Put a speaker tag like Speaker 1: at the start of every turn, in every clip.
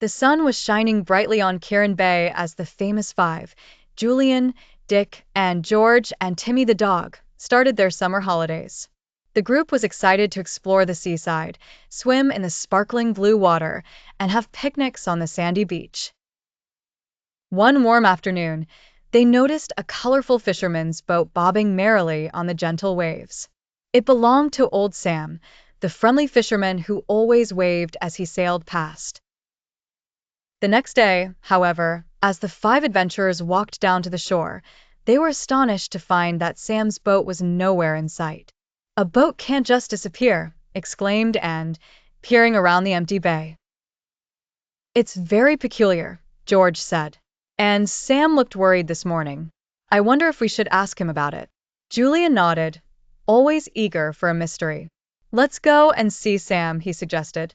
Speaker 1: The sun was shining brightly on Karen Bay as the famous five, Julian, Dick, and George and Timmy the dog, started their summer holidays. The group was excited to explore the seaside, swim in the sparkling blue water, and have picnics on the sandy beach. One warm afternoon, they noticed a colorful fisherman's boat bobbing merrily on the gentle waves. It belonged to old Sam, the friendly fisherman who always waved as he sailed past. The next day, however, as the five adventurers walked down to the shore, they were astonished to find that Sam's boat was nowhere in sight. "A boat can't just disappear," exclaimed Anne, peering around the empty bay. "It's very peculiar," George said. "And Sam looked worried this morning. I wonder if we should ask him about it." Julian nodded, always eager for a mystery. "Let's go and see Sam," he suggested.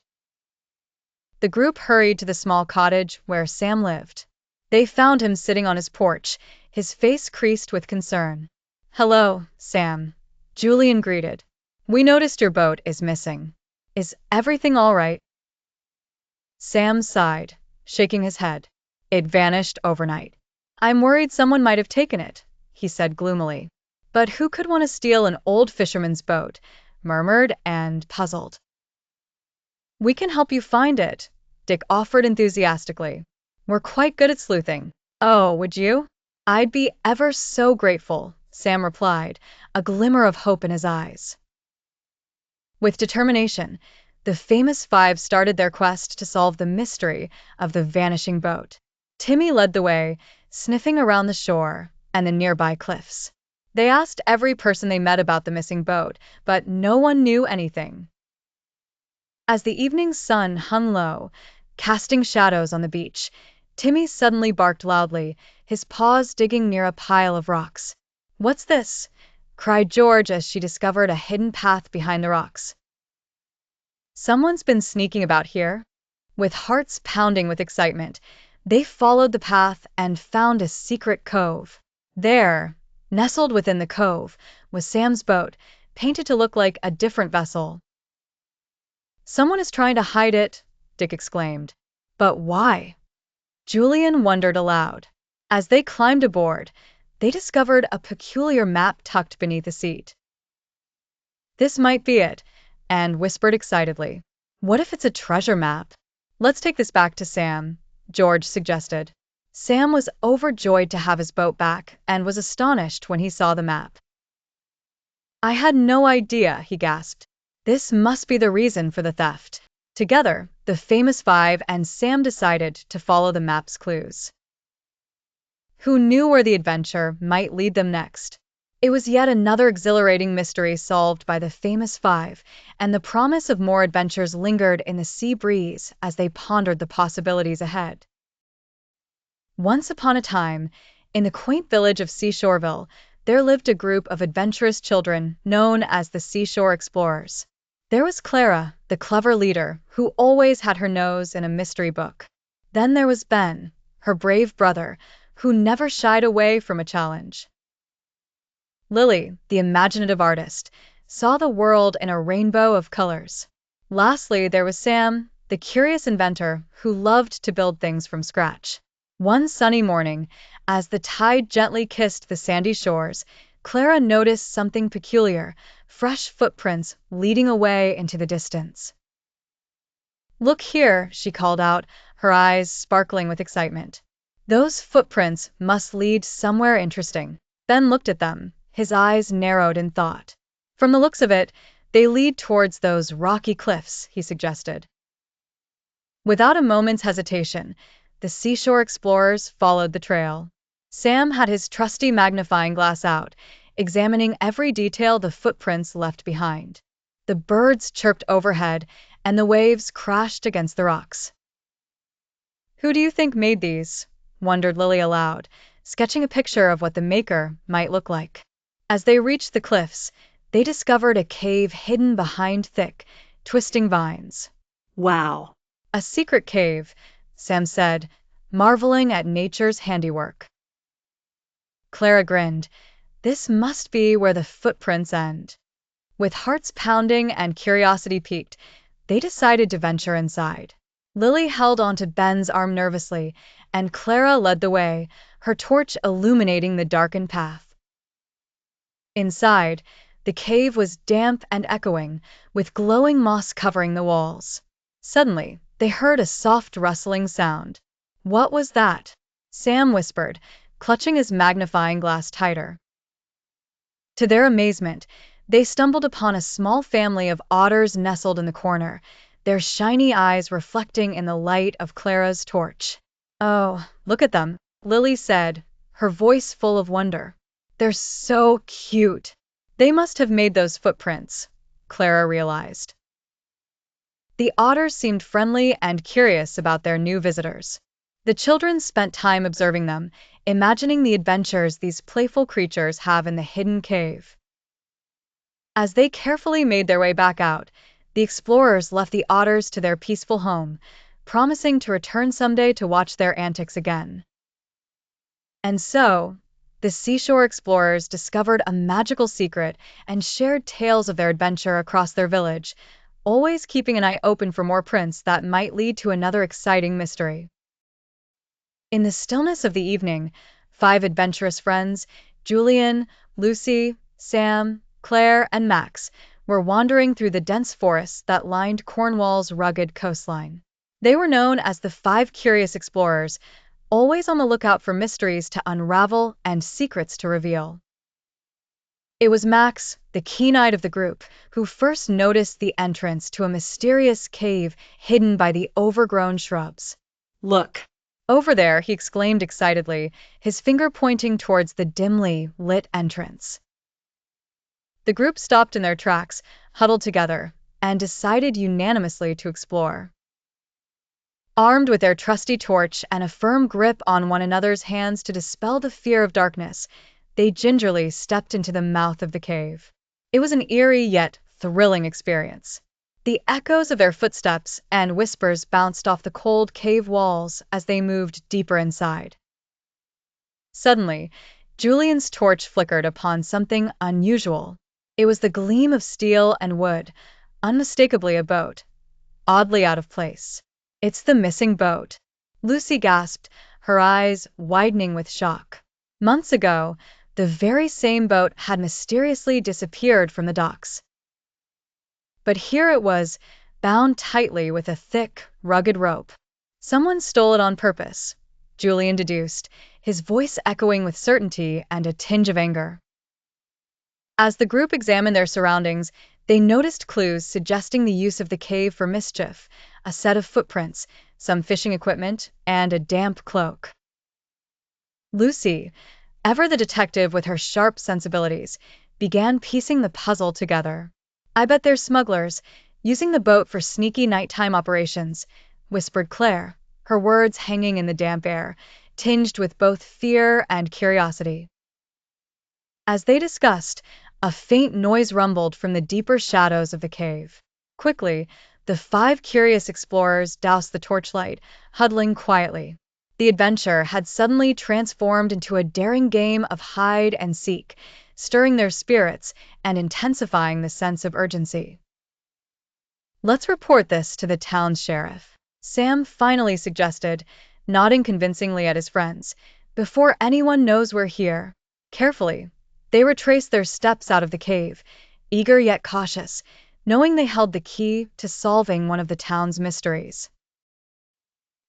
Speaker 1: The group hurried to the small cottage where Sam lived. They found him sitting on his porch, his face creased with concern. "Hello, Sam," Julian greeted. "We noticed your boat is missing. Is everything all right?" Sam sighed, shaking his head. "It vanished overnight. I'm worried someone might have taken it," he said gloomily. "But who could want to steal an old fisherman's boat?" murmured Anne, puzzled. "We can help you find it," Dick offered enthusiastically. "We're quite good at sleuthing." "Oh, would you?" "I'd be ever so grateful," Sam replied, a glimmer of hope in his eyes. With determination, the famous five started their quest to solve the mystery of the vanishing boat. Timmy led the way, sniffing around the shore and the nearby cliffs. They asked every person they met about the missing boat, but no one knew anything. As the evening sun hung low, casting shadows on the beach, Timmy suddenly barked loudly, his paws digging near a pile of rocks. "What's this?" cried George as she discovered a hidden path behind the rocks. "Someone's been sneaking about here." With hearts pounding with excitement, they followed the path and found a secret cove. There, nestled within the cove, was Sam's boat, painted to look like a different vessel. "Someone is trying to hide it," Dick exclaimed. "But why?" Julian wondered aloud. As they climbed aboard, they discovered a peculiar map tucked beneath the seat. "This might be it," Anne whispered excitedly. "What if it's a treasure map?" "Let's take this back to Sam," George suggested. Sam was overjoyed to have his boat back and was astonished when he saw the map. "I had no idea," he gasped. "This must be the reason for the theft." Together, the famous five and Sam decided to follow the map's clues. Who knew where the adventure might lead them next? It was yet another exhilarating mystery solved by the famous five, and the promise of more adventures lingered in the sea breeze as they pondered the possibilities ahead. Once upon a time, in the quaint village of Seashoreville, there lived a group of adventurous children known as the Seashore Explorers. There was Clara, the clever leader, who always had her nose in a mystery book. Then there was Ben, her brave brother, who never shied away from a challenge. Lily, the imaginative artist, saw the world in a rainbow of colors. Lastly, there was Sam, the curious inventor who loved to build things from scratch. One sunny morning, as the tide gently kissed the sandy shores, Clara noticed something peculiar, fresh footprints leading away into the distance. "Look here," she called out, her eyes sparkling with excitement. "Those footprints must lead somewhere interesting." Ben looked at them, his eyes narrowed in thought. "From the looks of it, they lead towards those rocky cliffs," he suggested. Without a moment's hesitation, the Seashore Explorers followed the trail. Sam had his trusty magnifying glass out, examining every detail the footprints left behind. The birds chirped overhead, and the waves crashed against the rocks. "Who do you think made these?" wondered Lily aloud, sketching a picture of what the maker might look like. As they reached the cliffs, they discovered a cave hidden behind thick, twisting vines.
Speaker 2: "Wow."
Speaker 1: "A secret cave," Sam said, marveling at nature's handiwork. Clara grinned. This must be where the footprints end. With hearts pounding and curiosity piqued, they decided to venture inside. Lily held onto Ben's arm nervously, and Clara led the way, her torch illuminating the darkened path. Inside, the cave was damp and echoing, with glowing moss covering the walls. Suddenly, they heard a soft rustling sound. What was that? Sam whispered, clutching his magnifying glass tighter. To their amazement, they stumbled upon a small family of otters nestled in the corner, their shiny eyes reflecting in the light of Clara's torch. "Oh, look at them," Lily said, her voice full of wonder. "They're so cute." They must have made those footprints, Clara realized. The otters seemed friendly and curious about their new visitors. The children spent time observing them, imagining the adventures these playful creatures have in the hidden cave. As they carefully made their way back out, the explorers left the otters to their peaceful home, promising to return someday to watch their antics again. And so, the seashore explorers discovered a magical secret and shared tales of their adventure across their village, always keeping an eye open for more prints that might lead to another exciting mystery. In the stillness of the evening, 5 adventurous friends, Julian, Lucy, Sam, Claire, and Max, were wandering through the dense forests that lined Cornwall's rugged coastline. They were known as the 5 Curious Explorers, always on the lookout for mysteries to unravel and secrets to reveal. It was Max, the keen-eyed of the group, who first noticed the entrance to a mysterious cave hidden by the overgrown shrubs. "Look! Over there," he exclaimed excitedly, his finger pointing towards the dimly lit entrance. The group stopped in their tracks, huddled together, and decided unanimously to explore. Armed with their trusty torch and a firm grip on one another's hands to dispel the fear of darkness, they gingerly stepped into the mouth of the cave. It was an eerie yet thrilling experience. The echoes of their footsteps and whispers bounced off the cold cave walls as they moved deeper inside. Suddenly, Julian's torch flickered upon something unusual. It was the gleam of steel and wood, unmistakably a boat, oddly out of place. "It's the missing boat," Lucy gasped, her eyes widening with shock. Months ago, the very same boat had mysteriously disappeared from the docks. But here it was, bound tightly with a thick, rugged rope. Someone stole it on purpose, Julian deduced, his voice echoing with certainty and a tinge of anger. As the group examined their surroundings, they noticed clues suggesting the use of the cave for mischief, a set of footprints, some fishing equipment, and a damp cloak. Lucy, ever the detective with her sharp sensibilities, began piecing the puzzle together. "I bet they're smugglers, using the boat for sneaky nighttime operations," whispered Claire, her words hanging in the damp air, tinged with both fear and curiosity. As they discussed, a faint noise rumbled from the deeper shadows of the cave. Quickly, the 5 curious explorers doused the torchlight, huddling quietly. The adventure had suddenly transformed into a daring game of hide and seek, stirring their spirits and intensifying the sense of urgency. "Let's report this to the town's sheriff," Sam finally suggested, nodding convincingly at his friends. "Before anyone knows we're here." Carefully, they retraced their steps out of the cave, eager yet cautious, knowing they held the key to solving one of the town's mysteries.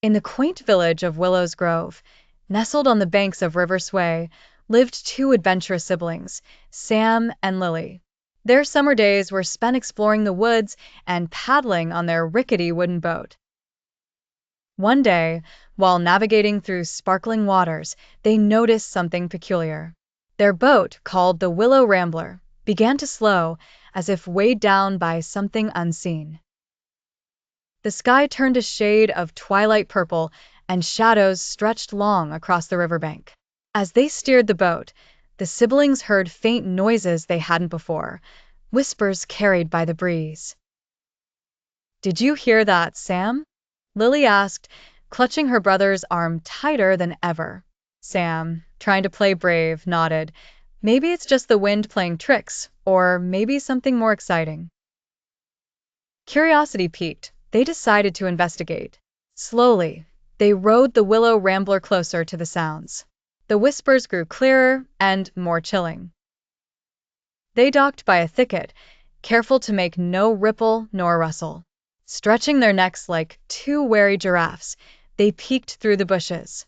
Speaker 1: In the quaint village of Willow's Grove, nestled on the banks of River Sway, lived 2 adventurous siblings, Sam and Lily. Their summer days were spent exploring the woods and paddling on their rickety wooden boat. One day, while navigating through sparkling waters, they noticed something peculiar. Their boat, called the Willow Rambler, began to slow, as if weighed down by something unseen. The sky turned a shade of twilight purple, and shadows stretched long across the riverbank. As they steered the boat, the siblings heard faint noises they hadn't before, whispers carried by the breeze. "Did you hear that, Sam?" Lily asked, clutching her brother's arm tighter than ever. Sam, trying to play brave, nodded. "Maybe it's just the wind playing tricks, or maybe something more exciting." Curiosity piqued, they decided to investigate. Slowly, they rowed the willow rambler closer to the sounds. The whispers grew clearer and more chilling. They docked by a thicket, careful to make no ripple nor rustle. Stretching their necks like two wary giraffes, they peeked through the bushes.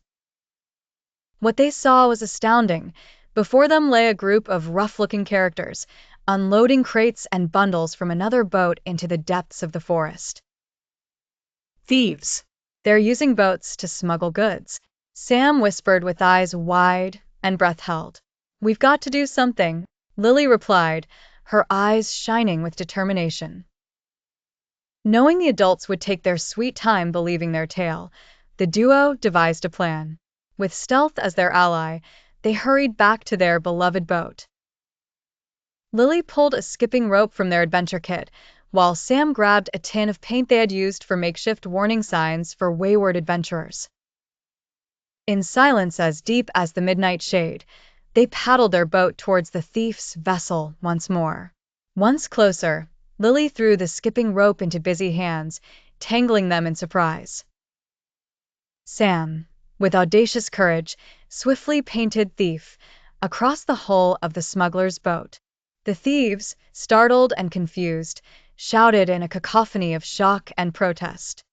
Speaker 1: What they saw was astounding. Before them lay a group of rough-looking characters, unloading crates and bundles from another boat into the depths of the forest. Thieves. They're using boats to smuggle goods, Sam whispered with eyes wide and breath held. We've got to do something, Lily replied, her eyes shining with determination. Knowing the adults would take their sweet time believing their tale, the duo devised a plan. With stealth as their ally, they hurried back to their beloved boat. Lily pulled a skipping rope from their adventure kit, while Sam grabbed a tin of paint they had used for makeshift warning signs for wayward adventurers. In silence as deep as the midnight shade, they paddled their boat towards the thief's vessel once more. Once closer, Lily threw the skipping rope into busy hands, tangling them in surprise. Sam, with audacious courage, swiftly painted thief across the hull of the smuggler's boat. The thieves, startled and confused, shouted in a cacophony of shock and protest.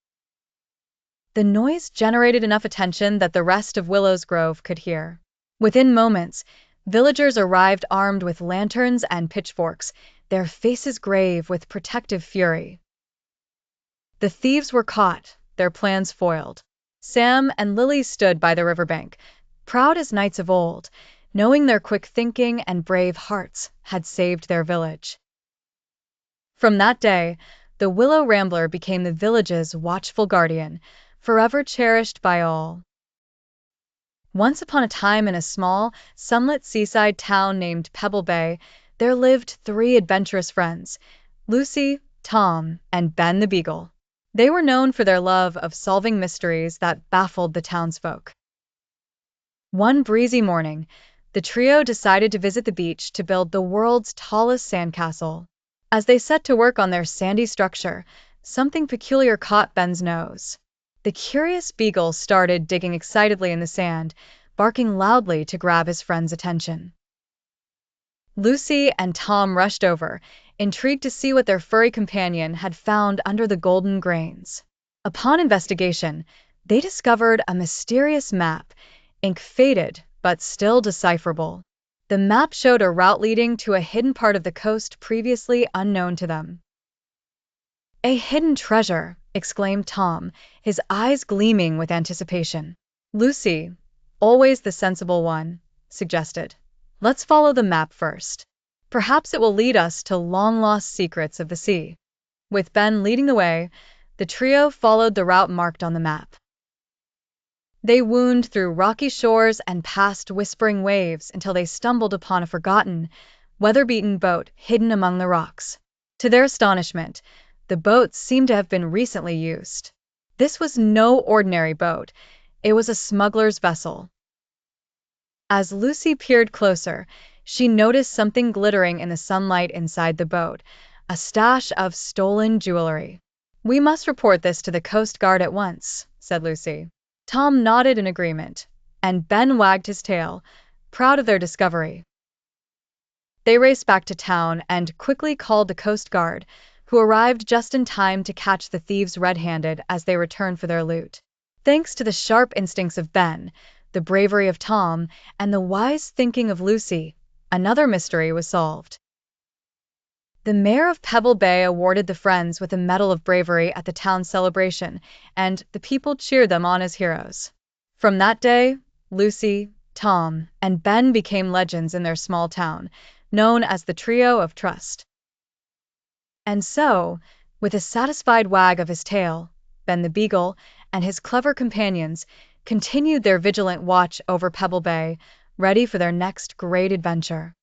Speaker 1: The noise generated enough attention that the rest of Willow's Grove could hear. Within moments, villagers arrived armed with lanterns and pitchforks, their faces grave with protective fury. The thieves were caught, their plans foiled. Sam and Lily stood by the riverbank, proud as knights of old, knowing their quick thinking and brave hearts had saved their village. From that day, the Willow Rambler became the village's watchful guardian, forever cherished by all. Once upon a time in a small, sunlit seaside town named Pebble Bay, there lived 3 adventurous friends, Lucy, Tom, and Ben the Beagle. They were known for their love of solving mysteries that baffled the townsfolk. One breezy morning, the trio decided to visit the beach to build the world's tallest sandcastle. As they set to work on their sandy structure, something peculiar caught Ben's nose. The curious beagle started digging excitedly in the sand, barking loudly to grab his friend's attention. Lucy and Tom rushed over, intrigued to see what their furry companion had found under the golden grains. Upon investigation, they discovered a mysterious map, ink faded but still decipherable. The map showed a route leading to a hidden part of the coast previously unknown to them. "A hidden treasure!" exclaimed Tom, his eyes gleaming with anticipation. Lucy, always the sensible one, suggested, "Let's follow the map first. Perhaps it will lead us to long-lost secrets of the sea." With Ben leading the way, the trio followed the route marked on the map. They wound through rocky shores and past whispering waves until they stumbled upon a forgotten, weather-beaten boat hidden among the rocks. To their astonishment, the boat seemed to have been recently used. This was no ordinary boat. It was a smuggler's vessel. As Lucy peered closer, she noticed something glittering in the sunlight inside the boat, a stash of stolen jewelry. "We must report this to the Coast Guard at once," said Lucy. Tom nodded in agreement, and Ben wagged his tail, proud of their discovery. They raced back to town and quickly called the Coast Guard, who arrived just in time to catch the thieves red-handed as they returned for their loot. Thanks to the sharp instincts of Ben, the bravery of Tom, and the wise thinking of Lucy, another mystery was solved. The mayor of Pebble Bay awarded the friends with a Medal of Bravery at the town celebration, and the people cheered them on as heroes. From that day, Lucy, Tom, and Ben became legends in their small town, known as the Trio of Trust. And so, with a satisfied wag of his tail, Ben the Beagle and his clever companions continued their vigilant watch over Pebble Bay, ready for their next great adventure.